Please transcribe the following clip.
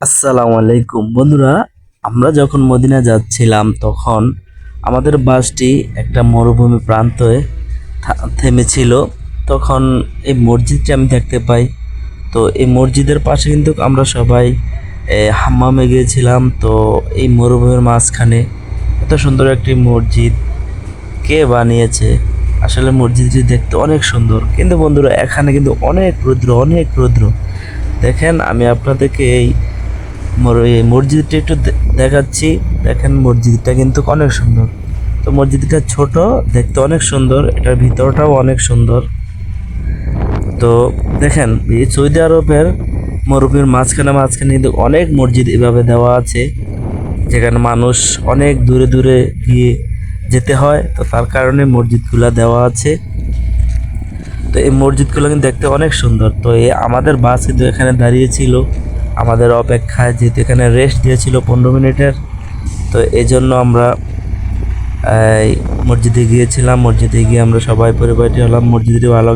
আসসালামু আলাইকুম বন্ধুরা। আমরা যখন মদিনা যাচ্ছিলাম তখন আমাদের বাসটি একটা মরুভূমি প্রান্তে থেমেছিল। তখন এই মসজিদটি আমি দেখতে পাই। তো এই মসজিদের পাশে কিন্তু আমরা সবাই হাম্মামে গিয়েছিলাম। তো এই মরুভূমির মাঝখানে এত সুন্দর একটি মসজিদ কে বানিয়েছে? আসলে মসজিদটি দেখতে অনেক সুন্দর, কিন্তু বন্ধুরা এখানে কিন্তু অনেক রৌদ্র, অনেক রৌদ্র। দেখেন, আমি আপনাদেরকে এই মসজিদটা একটু দেখাচ্ছি। দেখেন, মসজিদটা কিন্তু অনেক সুন্দর। তো মসজিদটা ছোট, দেখতে অনেক সুন্দর, এটার ভিতরটাও অনেক সুন্দর। তো দেখেন, এই সৌদি আরবের মরুভূমির মাঝখানে মাঝখানে কিন্তু অনেক মসজিদ এভাবে দেওয়া আছে, যেখানে মানুষ অনেক দূরে দূরে গিয়ে যেতে হয়। তো তার কারণে মসজিদগুলো দেওয়া আছে। তো এই মসজিদগুলো কিন্তু দেখতে অনেক সুন্দর। তো এই আমাদের বাস কিন্তু এখানে দাঁড়িয়েছিল আমাদের অপেক্ষায়, যেহেতু এখানে রেস্ট দিয়েছিল 15 মিনিটের। তো এই জন্য আমরা এই মসজিদে গিয়েছিলাম। মসজিদে গিয়ে আমরা সবাই পরিবারটি হলাম। মসজিদটি ভালো